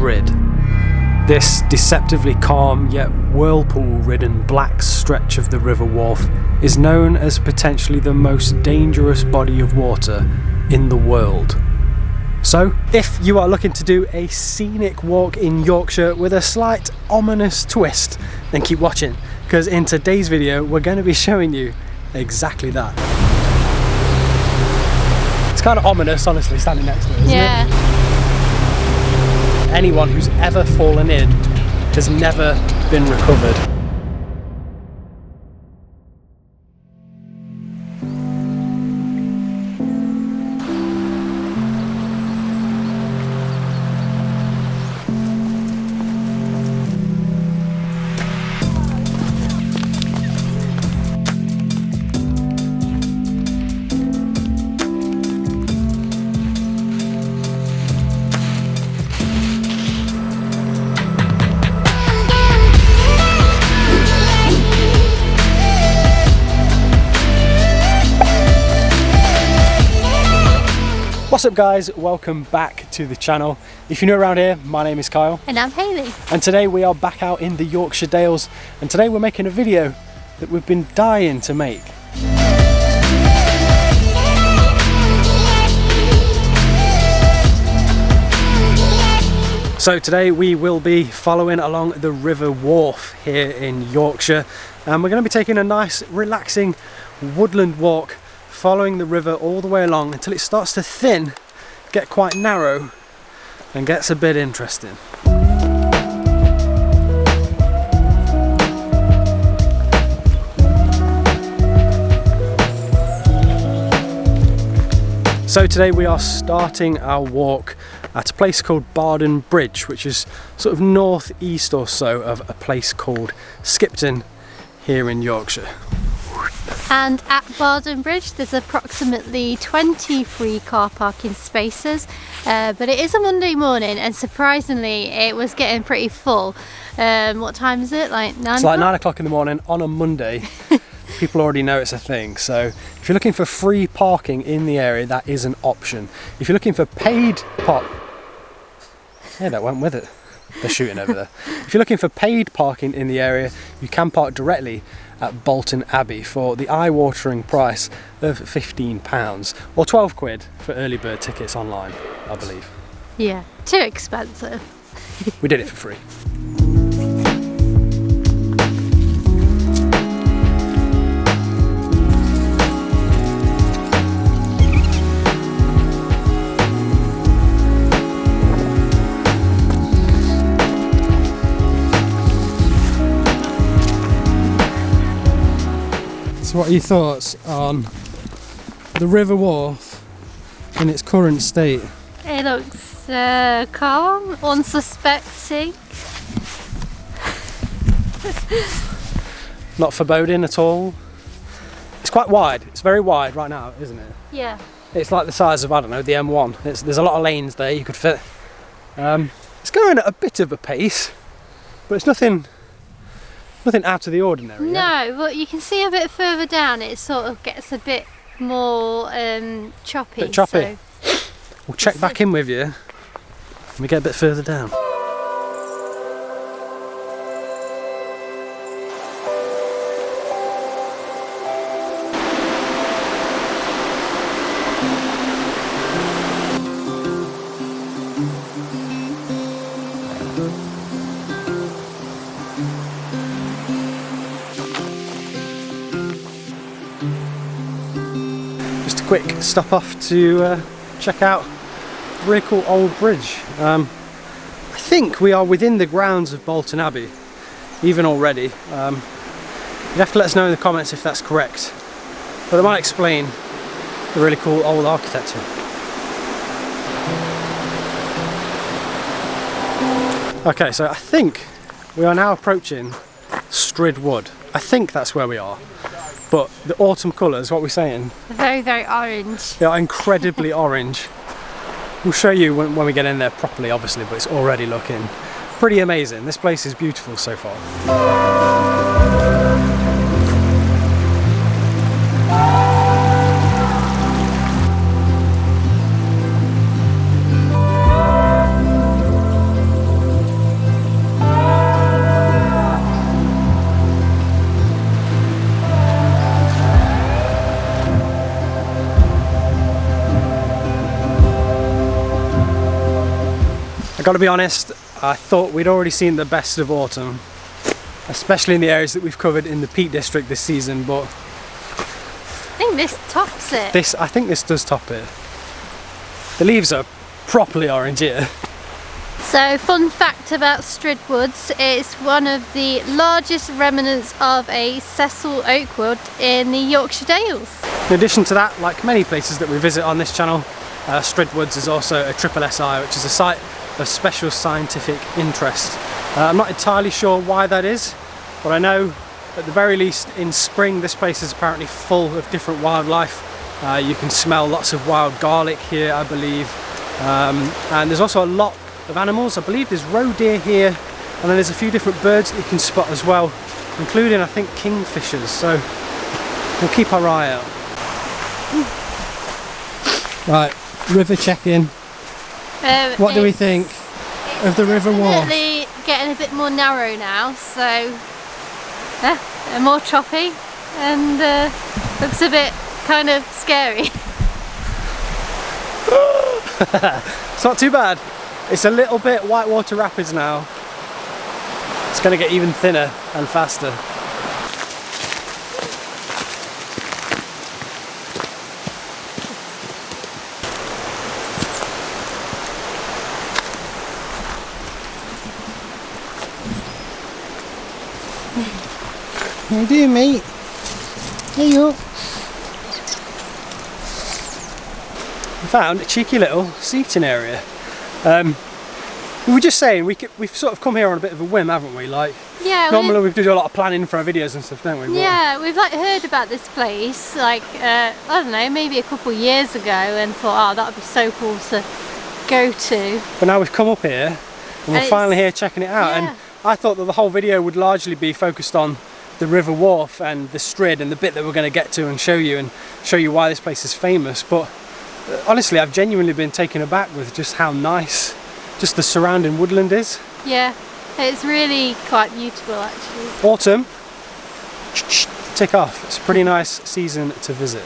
Strid. This deceptively calm yet whirlpool-ridden black stretch of the River Wharfe is known as potentially the most dangerous body of water in the world. So, if you are looking to do a scenic walk in Yorkshire with a slight ominous twist, then keep watching, because in today's video we're going to be showing you exactly that. It's kind of ominous, honestly, standing next to it, isn't it? Anyone who's ever fallen in has never been recovered. What's up guys, welcome back to the channel. If you're new around here, my name is Kyle. And I'm Hayley. And today we are back out in the Yorkshire Dales, and today we're making a video that we've been dying to make. So today we will be following along the River Wharfe here in Yorkshire, and we're going to be taking a nice relaxing woodland walk following the river all the way along until it starts to thin, get quite narrow, and gets a bit interesting. So today we are starting our walk at a place called Bolton Bridge, which is sort of northeast or so of a place called Skipton here in Yorkshire. And at Bolton Bridge there's approximately 20 free car parking spaces, but it is a Monday morning and surprisingly it was getting pretty full. What time is it? Like 9 It's like 9 o'clock in the morning on a Monday. People already know it's a thing, so if you're looking for free parking in the area, that is an option. If you're looking for paid yeah, that went with it. They're shooting over there. If you're looking for paid parking in the area, you can park directly at Bolton Abbey for the eye-watering price of £15 or 12 quid for early bird tickets online, I believe. Yeah, too expensive. We did it for free. What are your thoughts on the River Wharfe in its current state? It looks calm, unsuspecting. Not foreboding at all. It's quite wide. It's very wide right now, isn't it? Yeah. It's like the size of, I don't know, the M1. There's a lot of lanes there you could fit. It's going at a bit of a pace, but it's nothing out of the ordinary. No, but you can see a bit further down it sort of gets a bit more choppy. Bit choppy. So we'll check back in with you when we get a bit further down. Quick stop off to check out a really cool old bridge. I think we are within the grounds of Bolton Abbey, even already. You'd have to let us know in the comments if that's correct, but it might explain the really cool old architecture. Okay, so I think we are now approaching Strid Wood. I think that's where we are. But the autumn colours, what we're saying? Very, very orange. They are incredibly orange. We'll show you when we get in there properly, obviously, but it's already looking pretty amazing. This place is beautiful so far. Gotta be honest, I thought we'd already seen the best of autumn, especially in the areas that we've covered in the Peak District this season, but I think this tops it. I think this does top it. The leaves are properly orange here. So, fun fact about Strid Woods, it's one of the largest remnants of a sessile oak wood in the Yorkshire Dales. In addition to that, like many places that we visit on this channel, Strid Woods is also a SSSI, which is a site of special scientific interest. I'm not entirely sure why that is, but I know at the very least in spring this place is apparently full of different wildlife. You can smell lots of wild garlic here, I believe, and there's also a lot of animals. I believe there's roe deer here, and then there's a few different birds that you can spot as well, including I think kingfishers, so we'll keep our eye out. Right, river check-in. What do we think of the River Wharfe? Definitely getting a bit more narrow now, so more choppy, and looks a bit kind of scary. It's not too bad. It's a little bit whitewater rapids now. It's going to get even thinner and faster. How you doing, mate? Here you go. We found a cheeky little seating area. We were just saying we've sort of come here on a bit of a whim, haven't we? Like, yeah, normally we do a lot of planning for our videos and stuff, don't we? But yeah, we've like heard about this place, like I don't know, maybe a couple of years ago, and thought, oh, that would be so cool to go to. But now we've come up here, and we're finally here checking it out. Yeah. And I thought that the whole video would largely be focused on the River Wharfe and the Strid and the bit that we're going to get to and show you why this place is famous. But honestly, I've genuinely been taken aback with just how nice just the surrounding woodland is. Yeah, it's really quite beautiful actually. Autumn, tick off. It's a pretty nice season to visit.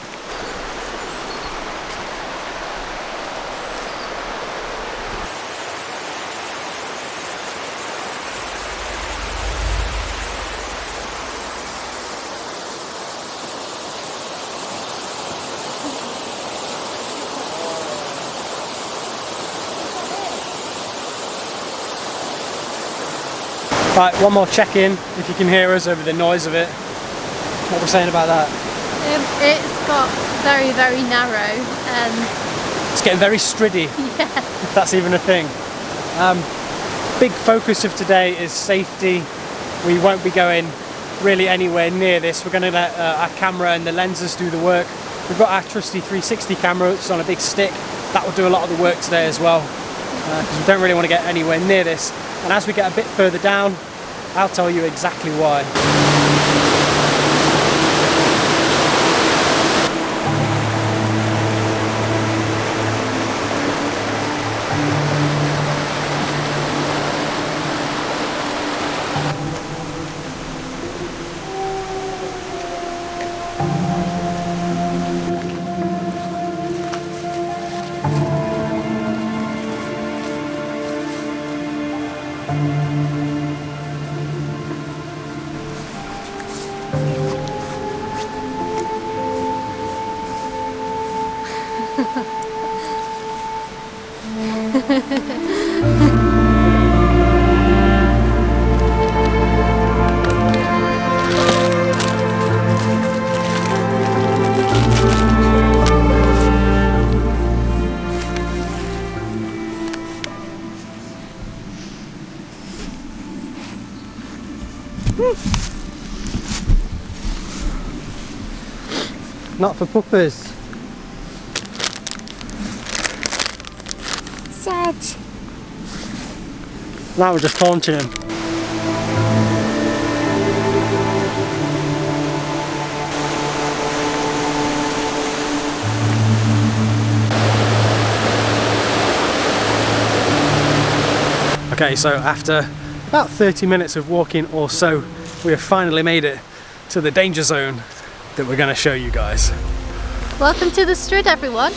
Right, one more check-in, if you can hear us over the noise of it. What we're saying about that? It's got very, very narrow and... It's getting very striddy, yeah. If that's even a thing. Big focus of today is safety. We won't be going really anywhere near this. We're going to let our camera and the lenses do the work. We've got our trusty 360 camera, which is on a big stick. That will do a lot of the work today as well, because we don't really want to get anywhere near this. And as we get a bit further down, I'll tell you exactly why. Not for puppers. Sad. Now we're just taunting him. Okay, so after about 30 minutes of walking or so, we have finally made it to the danger zone that we're going to show you guys. Welcome to the Strid, everyone.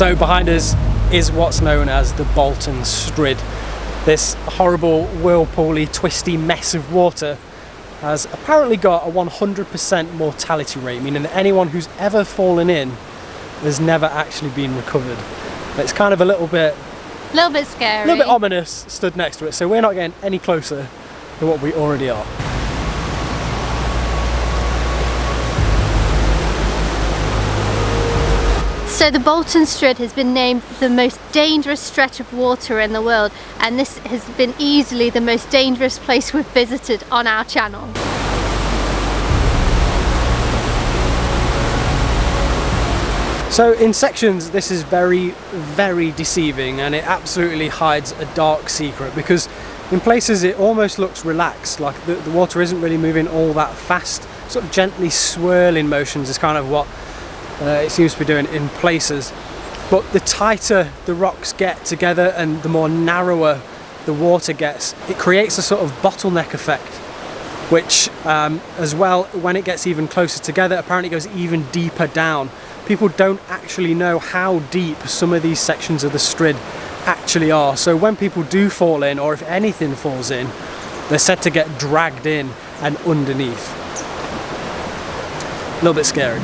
So behind us is what's known as the Bolton Strid. This horrible, whirlpooly, twisty mess of water has apparently got a 100% mortality rate, meaning that anyone who's ever fallen in has never actually been recovered. It's kind of a little bit scary, a little bit ominous stood next to it, so we're not getting any closer than what we already are. So the Bolton Strid has been named the most dangerous stretch of water in the world, and this has been easily the most dangerous place we've visited on our channel. So in sections this is very, very deceiving, and it absolutely hides a dark secret, because in places it almost looks relaxed, like the water isn't really moving all that fast. Sort of gently swirling motions is kind of what it seems to be doing in places. But the tighter the rocks get together and the more narrower the water gets, it creates a sort of bottleneck effect, which as well, when it gets even closer together, apparently goes even deeper down. People don't actually know how deep some of these sections of the Strid actually are. So when people do fall in, or if anything falls in, they're said to get dragged in and underneath. A little bit scary.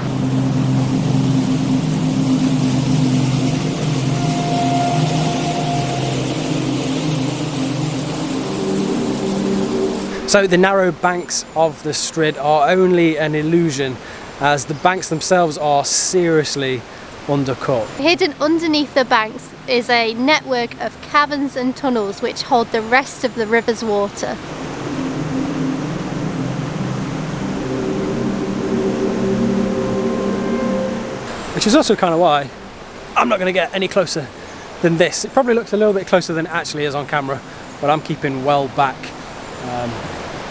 So the narrow banks of the Strid are only an illusion, as the banks themselves are seriously undercut. Hidden underneath the banks is a network of caverns and tunnels which hold the rest of the river's water. Which is also kind of why I'm not going to get any closer than this. It probably looks a little bit closer than it actually is on camera, but I'm keeping well back.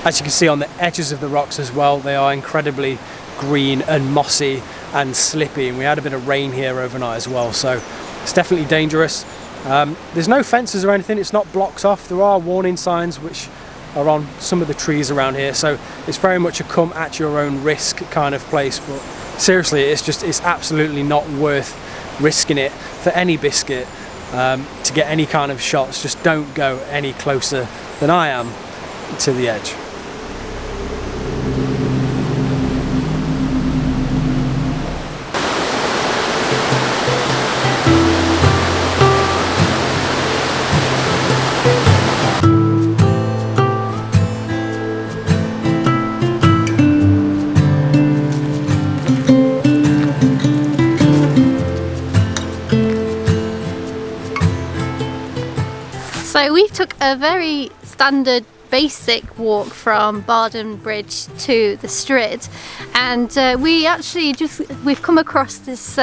As you can see on the edges of the rocks as well, they are incredibly green and mossy and slippy, and we had a bit of rain here overnight as well, so it's definitely dangerous. There's no fences or anything, it's not blocks off. There are warning signs which are on some of the trees around here, so it's very much a come at your own risk kind of place. But seriously, it's absolutely not worth risking it for any biscuit to get any kind of shots. Just don't go any closer than I am to the edge. So we took a very standard basic walk from Bolton Bridge to the Strid, and we've come across this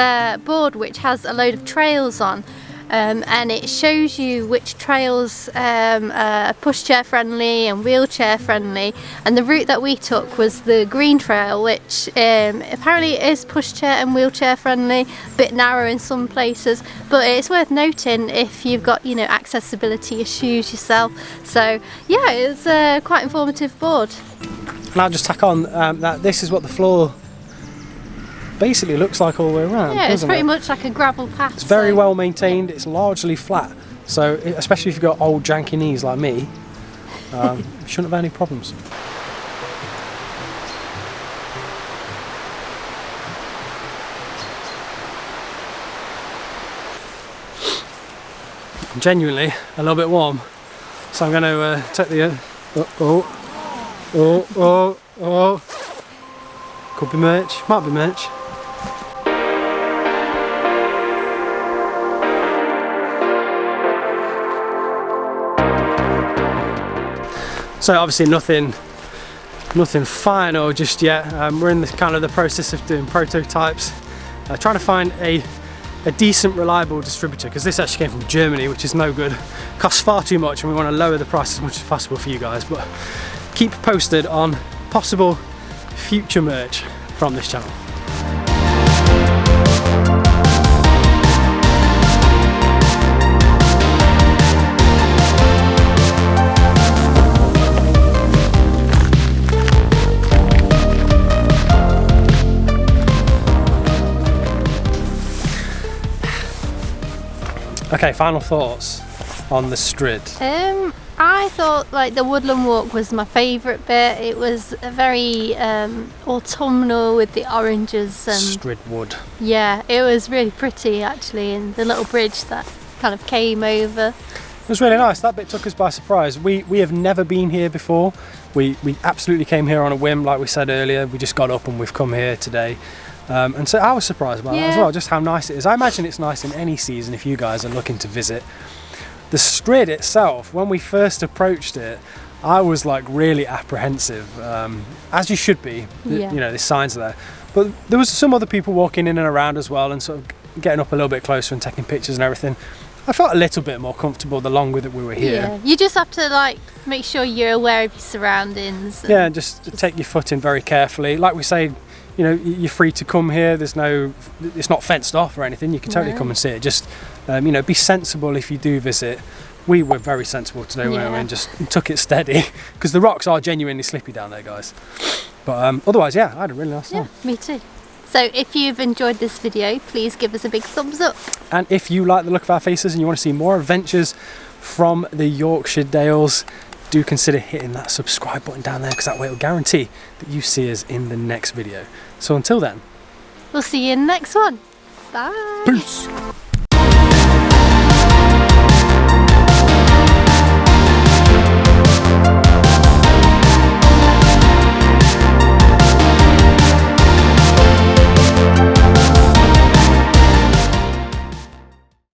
board which has a load of trails on, and it shows you which trails are pushchair friendly and wheelchair friendly, and the route that we took was the green trail, which apparently is pushchair and wheelchair friendly, a bit narrow in some places, but it's worth noting if you've got, you know, accessibility issues yourself. So yeah, it's a quite informative board. And I'll just tack on that this is what the floor basically looks like all the way around. Yeah, it's pretty much like a gravel path. It's very well maintained, it's largely flat, so especially if you've got old janky knees like me, you shouldn't have any problems. I'm genuinely a little bit warm, so I'm going to take the could be merch, might be merch. So obviously nothing final just yet. We're in the process of doing prototypes, trying to find a decent, reliable distributor, because this actually came from Germany, which is no good. Costs far too much, and we want to lower the price as much as possible for you guys. But keep posted on possible future merch from this channel. Okay, final thoughts on the Strid. I thought like the woodland walk was my favourite bit. It was very autumnal with the oranges and Strid wood. yeah, it was really pretty actually, and the little bridge that kind of came over. It was really nice. That bit took us by surprise. We have never been here before. We absolutely came here on a whim, like we said earlier. We just got up and we've come here today. And so I was surprised about that as well, just how nice it is. I imagine it's nice in any season if you guys are looking to visit. The Strid itself, when we first approached it, I was like really apprehensive, as you should be. You know, the signs are there. But there was some other people walking in and around as well and sort of getting up a little bit closer and taking pictures and everything. I felt a little bit more comfortable the longer that we were here. Yeah, you just have to like make sure you're aware of your surroundings. Yeah, and just take your foot in very carefully. Like we say, you know, you're free to come here. It's not fenced off or anything. You can totally come and see it. Just, you know, be sensible if you do visit. We were very sensible today, weren't we? And just took it steady because the rocks are genuinely slippy down there, guys. But otherwise, yeah, I had a really nice time. Yeah, me too. So if you've enjoyed this video, please give us a big thumbs up. And if you like the look of our faces and you want to see more adventures from the Yorkshire Dales, do consider hitting that subscribe button down there, because that way it will guarantee that you see us in the next video. So until then, we'll see you in the next one. Bye. Peace.